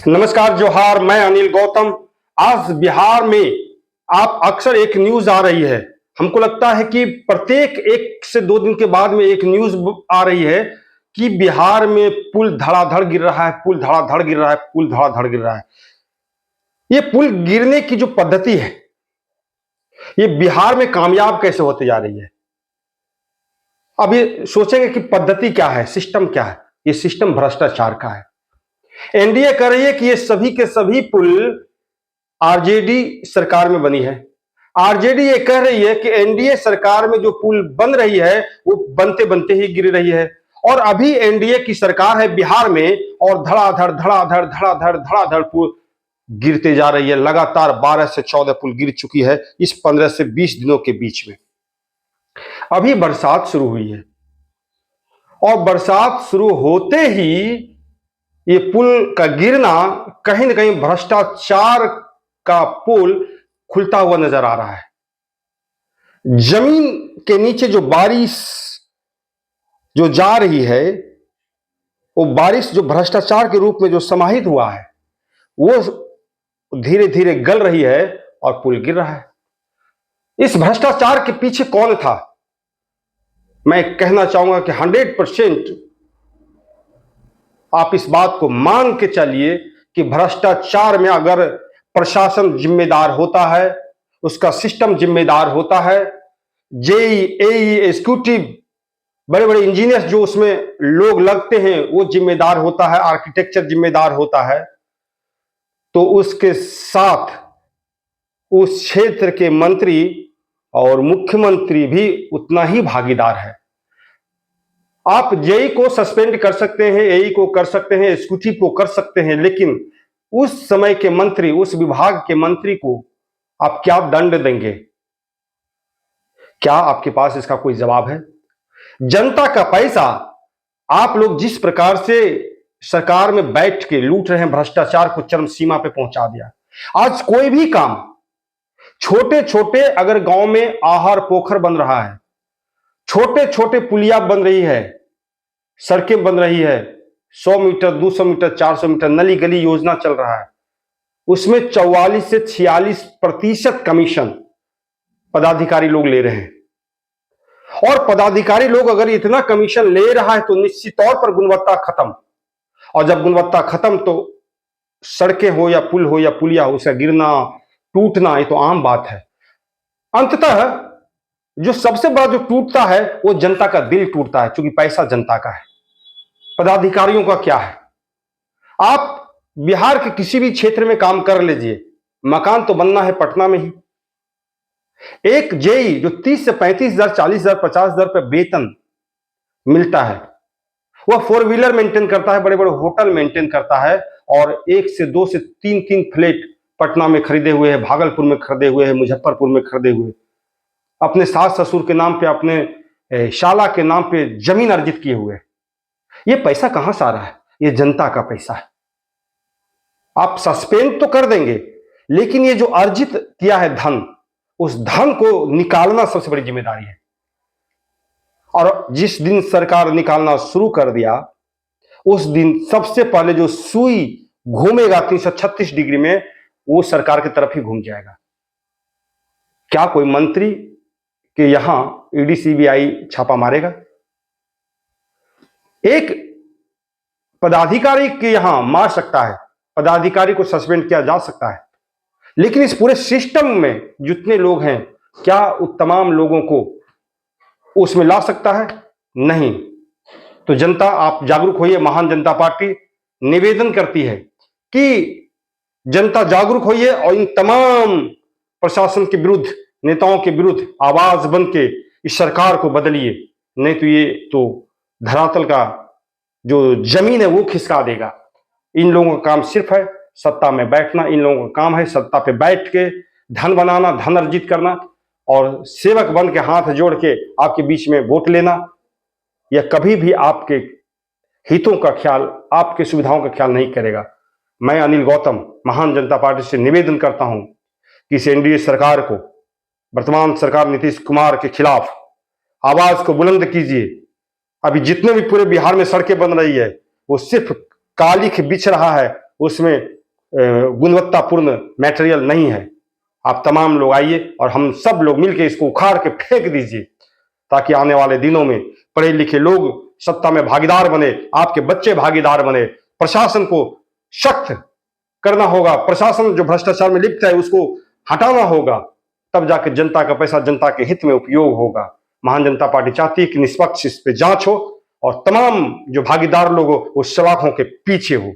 नमस्कार, जोहार। मैं अनिल गौतम। आज बिहार में आप अक्सर एक न्यूज आ रही है। हमको लगता है कि प्रत्येक 1 से 2 दिन के बाद में एक न्यूज आ रही है कि बिहार में पुल धड़ाधड़ गिर रहा है, पुल धड़ाधड़ गिर रहा है, पुल धड़ाधड़ गिर रहा है। ये पुल गिरने की जो पद्धति है, ये बिहार में कामयाब कैसे होती जा रही है। अब ये सोचेंगे कि पद्धति क्या है, सिस्टम क्या है। ये सिस्टम भ्रष्टाचार का है। एनडीए कह रही है कि ये सभी के सभी पुल आरजेडी सरकार में बनी है। आरजेडी ये कह रही है कि एनडीए सरकार में जो पुल बन रही है वो बनते बनते ही गिर रही है। और अभी एनडीए की सरकार है बिहार में और धड़ाधड़ धड़ाधड़ धड़ाधड़ धड़ाधड़ पुल गिरते जा रही है। लगातार 12 से 14 पुल गिर चुकी है इस 15 से 20 दिनों के बीच में। अभी बरसात शुरू हुई है और बरसात शुरू होते ही ये पुल का गिरना कहीं ना कहीं भ्रष्टाचार का पुल खुलता हुआ नजर आ रहा है। जमीन के नीचे जो बारिश जो जा रही है, वो बारिश जो भ्रष्टाचार के रूप में जो समाहित हुआ है, वो धीरे धीरे गल रही है और पुल गिर रहा है। इस भ्रष्टाचार के पीछे कौन था? मैं कहना चाहूंगा कि 100% आप इस बात को मान के चलिए कि भ्रष्टाचार में अगर प्रशासन जिम्मेदार होता है, उसका सिस्टम जिम्मेदार होता है, जेई एई एग्जीक्यूटिव बड़े बड़े इंजीनियर्स जो उसमें लोग लगते हैं वो जिम्मेदार होता है, आर्किटेक्चर जिम्मेदार होता है, तो उसके साथ उस क्षेत्र के मंत्री और मुख्यमंत्री भी उतना ही भागीदार है। आप जेई को सस्पेंड कर सकते हैं, एई को कर सकते हैं, एग्जीक्यूटिव को कर सकते हैं, लेकिन उस समय के मंत्री, उस विभाग के मंत्री को आप क्या दंड देंगे? क्या आपके पास इसका कोई जवाब है? जनता का पैसा आप लोग जिस प्रकार से सरकार में बैठ के लूट रहे हैं, भ्रष्टाचार को चरम सीमा पे पहुंचा दिया। आज कोई भी काम, छोटे छोटे अगर गांव में आहार पोखर बन रहा है, छोटे छोटे पुलिया बन रही है, सड़कें बन रही है, 100 मीटर 200 मीटर 400 मीटर नली गली योजना चल रहा है, उसमें 44 से 46% कमीशन पदाधिकारी लोग ले रहे हैं। और पदाधिकारी लोग अगर इतना कमीशन ले रहा है तो निश्चित तौर पर गुणवत्ता खत्म। और जब गुणवत्ता खत्म तो सड़कें हो या पुल हो या पुलिया हो, उसका गिरना टूटना ये तो आम बात है। अंततः जो सबसे बड़ा जो टूटता है वो जनता का दिल टूटता है, क्योंकि पैसा जनता का है। पदाधिकारियों का क्या है? आप बिहार के किसी भी क्षेत्र में काम कर लीजिए, मकान तो बनना है पटना में ही। एक जेई जो 30 से 35,000 40,000 50,000 रुपये वेतन मिलता है, वह 4 व्हीलर मेंटेन करता है, बड़े बड़े होटल मेंटेन करता है, और 1 से 2 से 3 फ्लैट पटना में खरीदे हुए हैं, भागलपुर में खरीदे हुए हैं, मुजफ्फरपुर में खरीदे हुए, अपने सास ससुर के नाम पे, अपने शाला के नाम पे जमीन अर्जित किए हुए। ये पैसा कहां से आ रहा है? ये जनता का पैसा है। आप सस्पेंड तो कर देंगे, लेकिन ये जो अर्जित किया है धन, उस धन को निकालना सबसे बड़ी जिम्मेदारी है। और जिस दिन सरकार निकालना शुरू कर दिया, उस दिन सबसे पहले जो सुई घूमेगा 336 डिग्री में, वो सरकार की तरफ ही घूम जाएगा। क्या कोई मंत्री के यहां ईडी सीबीआई छापा मारेगा? एक पदाधिकारी के यहां मार सकता है, पदाधिकारी को सस्पेंड किया जा सकता है, लेकिन इस पूरे सिस्टम में जितने लोग हैं, क्या उन तमाम लोगों को उसमें ला सकता है? नहीं। तो जनता, आप जागरूक होइए। महान जनता पार्टी निवेदन करती है कि जनता जागरूक होइए और इन तमाम प्रशासन के विरुद्ध, नेताओं के विरुद्ध आवाज बन के इस सरकार को बदलिए, नहीं तो ये तो धरातल का जो जमीन है वो खिसका देगा। इन लोगों का काम सिर्फ है सत्ता में बैठना। इन लोगों का काम है सत्ता पे बैठ के धन बनाना, धन अर्जित करना, और सेवक बन के हाथ जोड़ के आपके बीच में वोट लेना। यह कभी भी आपके हितों का ख्याल, आपके सुविधाओं का ख्याल नहीं करेगा। मैं अनिल गौतम महान जनता पार्टी से निवेदन करता हूं कि इस एनडीए सरकार को, वर्तमान सरकार नीतीश कुमार के खिलाफ आवाज को बुलंद कीजिए। अभी जितने भी पूरे बिहार में सड़कें बन रही है, वो सिर्फ कालिख बिछ रहा है, उसमें गुणवत्तापूर्ण मटेरियल नहीं है। आप तमाम लोग आइए और हम सब लोग मिलकर इसको उखाड़ के फेंक दीजिए, ताकि आने वाले दिनों में पढ़े लिखे लोग सत्ता में भागीदार बने, आपके बच्चे भागीदार बने। प्रशासन को सख्त करना होगा, प्रशासन जो भ्रष्टाचार में लिप्त है उसको हटाना होगा, तब जाकर जनता का पैसा जनता के हित में उपयोग होगा। महान जनता पार्टी चाहती है कि निष्पक्ष इस पे जांच हो और तमाम जो भागीदार लोग हो वो सलाखों के पीछे हो।